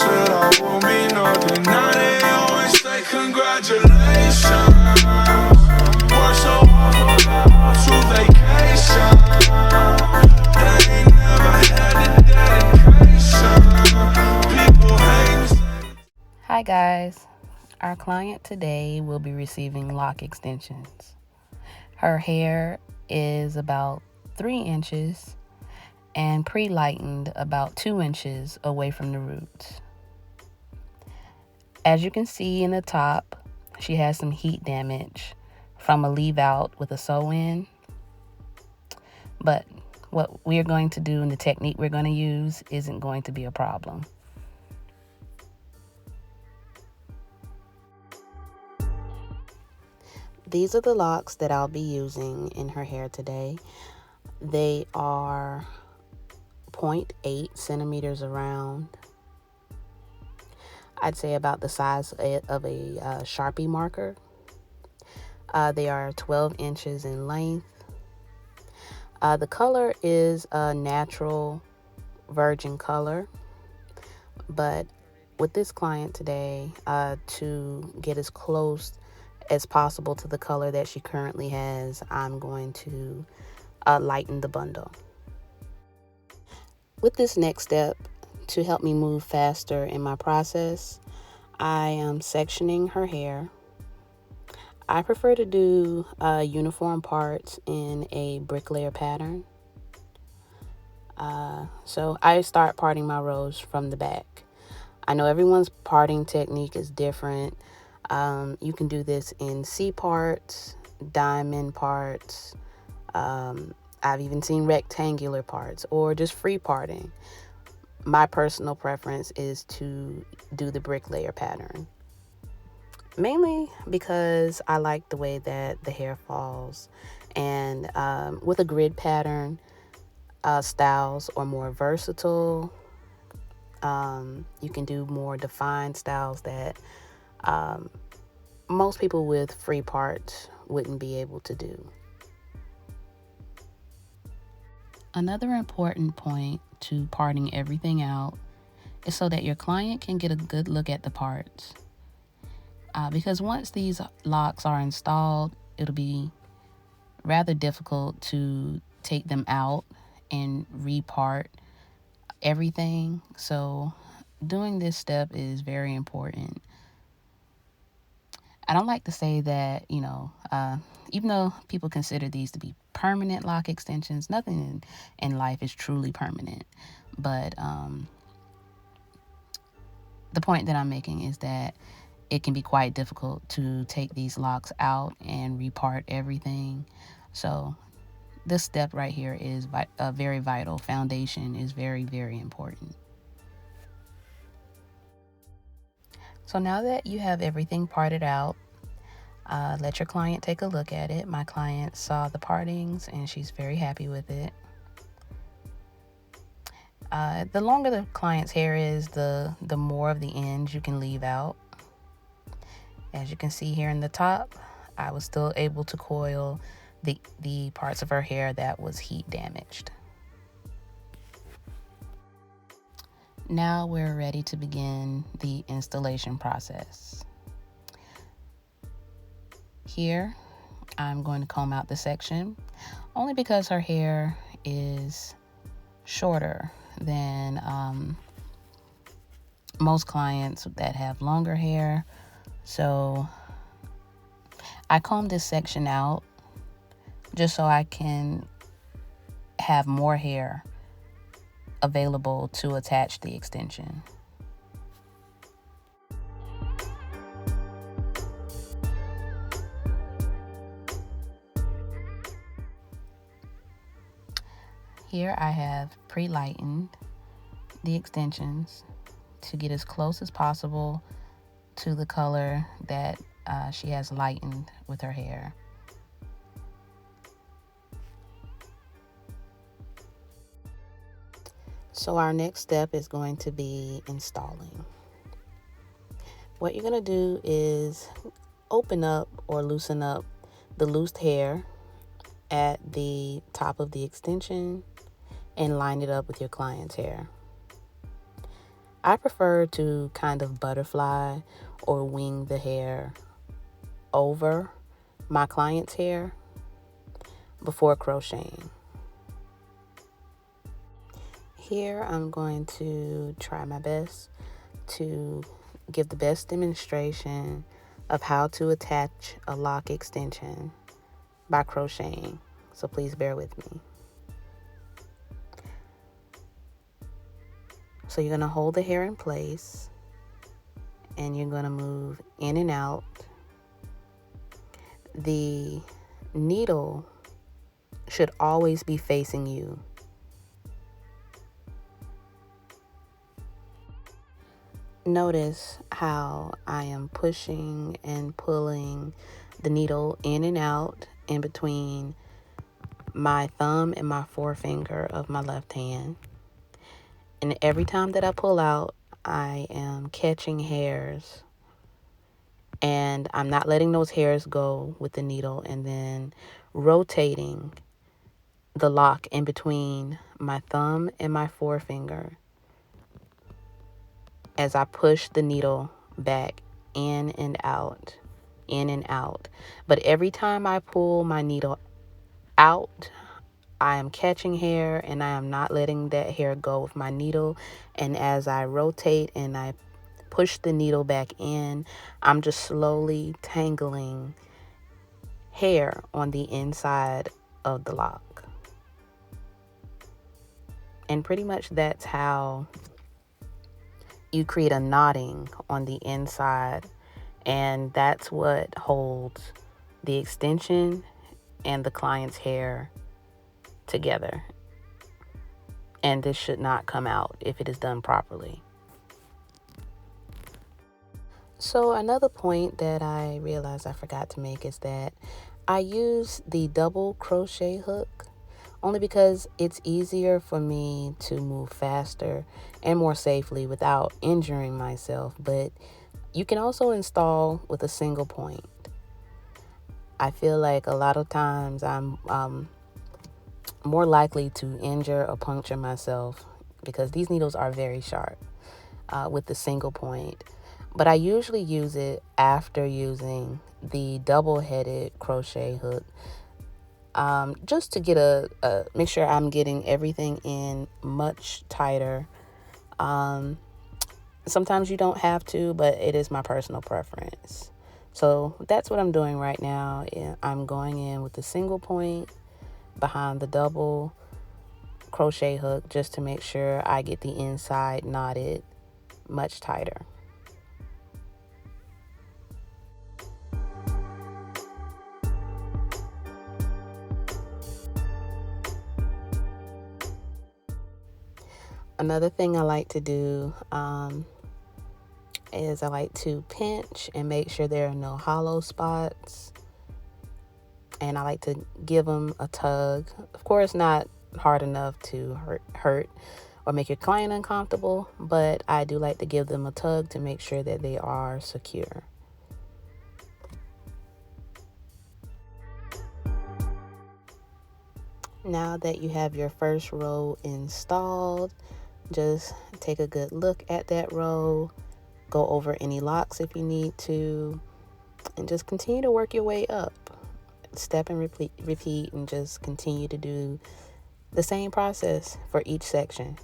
said I won't be nothing. Now they always say congratulations. Work so hard for that to vacation. They ain't never had the dedication. People hate. Hi guys, our client today will be receiving Loc Extensions. Her hair is about 3 inches and pre-lightened about 2 inches away from the roots. As you can see in the top, she has some heat damage from a leave out with a sew-in. But what we're going to do and the technique we're going to use isn't going to be a problem. These are the locks that I'll be using in her hair today. They are 0.8 centimeters around. I'd say about the size of a Sharpie marker. They are 12 inches in length. The color is a natural virgin color, but with this client today, to get as close as possible to the color that she currently has, I'm going to lighten the bundle. With this next step, to help me move faster in my process, I am sectioning her hair. I prefer to do uniform parts in a bricklayer pattern. So I start parting my rows from the back. I know everyone's parting technique is different. You can do this in C parts, diamond parts. I've even seen rectangular parts or just free parting. My personal preference is to do the bricklayer pattern. Mainly because I like the way that the hair falls. And with a grid pattern, styles are more versatile. You can do more defined styles that most people with free parts wouldn't be able to do. Another important point to parting everything out is so that your client can get a good look at the parts. Because once these locks are installed, it'll be rather difficult to take them out and repart everything. So doing this step is very important. I don't like to say that, even though people consider these to be permanent lock extensions, nothing in life is truly permanent. But the point that I'm making is that it can be quite difficult to take these locks out and repart everything. So this step right here is very vital. Foundation is very, very important. So now that you have everything parted out, let your client take a look at it. My client saw the partings and she's very happy with it. The longer the client's hair is, the more of the ends you can leave out. As you can see here in the top, I was still able to coil the parts of her hair that was heat damaged. Now we're ready to begin the installation process. Here, I'm going to comb out the section, only because her hair is shorter than most clients that have longer hair. So I comb this section out just so I can have more hair available to attach the extension. Here I have pre-lightened the extensions to get as close as possible to the color that she has lightened with her hair. So our next step is going to be installing. What you're going to do is open up or loosen up the loosed hair at the top of the extension and line it up with your client's hair. I prefer to kind of butterfly or wing the hair over my client's hair before crocheting. Here I'm going to try my best to give the best demonstration of how to attach a lock extension by crocheting, so please bear with me. So you're going to hold the hair in place and you're going to move in and out. The needle should always be facing you. Notice how I am pushing and pulling the needle in and out in between my thumb and my forefinger of my left hand. And every time that I pull out, I am catching hairs. And I'm not letting those hairs go with the needle, and then rotating the lock in between my thumb and my forefinger as I push the needle back in and out, in and out. But every time I pull my needle out, I am catching hair and I am not letting that hair go with my needle. And as I rotate and I push the needle back in, I'm just slowly tangling hair on the inside of the lock. And pretty much that's how you create a knotting on the inside, and that's what holds the extension and the client's hair together. And this should not come out if it is done properly. So another point that I realized I forgot to make is that I use the double crochet hook only because it's easier for me to move faster and more safely without injuring myself. But you can also install with a single point. I feel like a lot of times I'm more likely to injure or puncture myself because these needles are very sharp with the single point. But I usually use it after using the double-headed crochet hook, just to get make sure I'm getting everything in much tighter. Sometimes you don't have to, but it is my personal preference. So that's what I'm doing right now. I'm going in with the single point behind the double crochet hook just to make sure I get the inside knotted much tighter. Another thing I like to do is I like to pinch and make sure there are no hollow spots. And I like to give them a tug. Of course, not hard enough to hurt or make your client uncomfortable, but I do like to give them a tug to make sure that they are secure. Now that you have your first row installed, just take a good look at that row, go over any locks if you need to, and just continue to work your way up. Step and repeat, and just continue to do the same process for each section.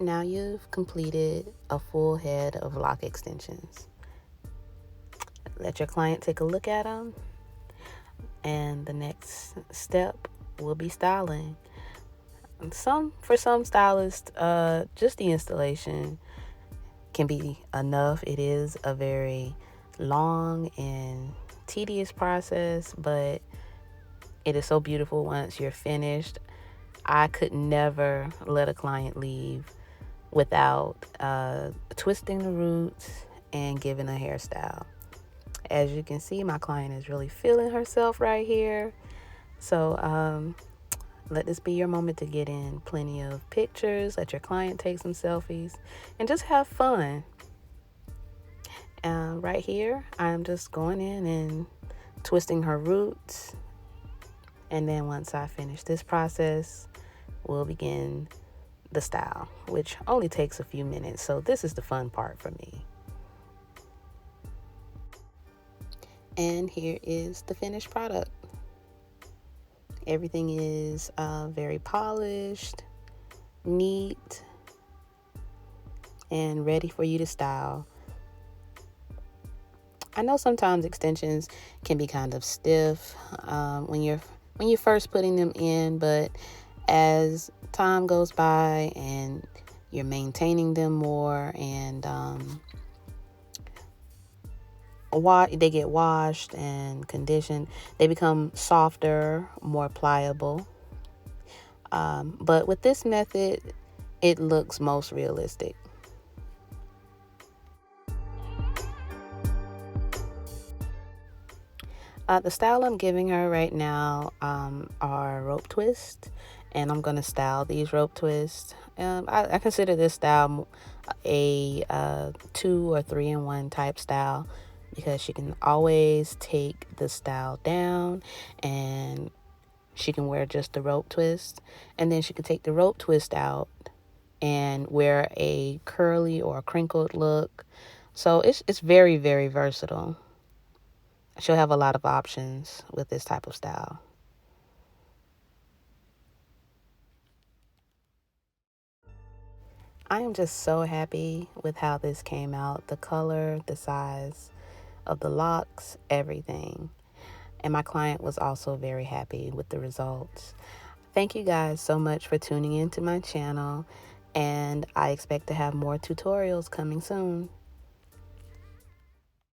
Now you've completed a full head of lock extensions. Let your client take a look at them, and the next step will be styling. For some stylists, just the installation can be enough. It is a very long and tedious process, but it is so beautiful once you're finished. I could never let a client leave without twisting the roots and giving a hairstyle. As you can see, my client is really feeling herself right here. So let this be your moment to get in plenty of pictures, let your client take some selfies, and just have fun. Right here, I'm just going in and twisting her roots. And then once I finish this process, we'll begin the style, which only takes a few minutes. So this is the fun part for me. And here is the finished product. Everything is very polished, neat, and ready for you to style. I know sometimes extensions can be kind of stiff when you're first putting them in, but as time goes by and you're maintaining them more and they get washed and conditioned, they become softer, more pliable. But with this method, it looks most realistic. The style I'm giving her right now are rope twists, and I'm going to style these rope twists. I consider this style a 2 or 3-in-1 type style, because she can always take the style down and she can wear just the rope twist, and then she can take the rope twist out and wear a curly or a crinkled look. So it's very, very versatile. She'll have a lot of options with this type of style. I am just so happy with how this came out. The color, the size of the locks, everything. And my client was also very happy with the results. Thank you guys so much for tuning in to my channel, and I expect to have more tutorials coming soon.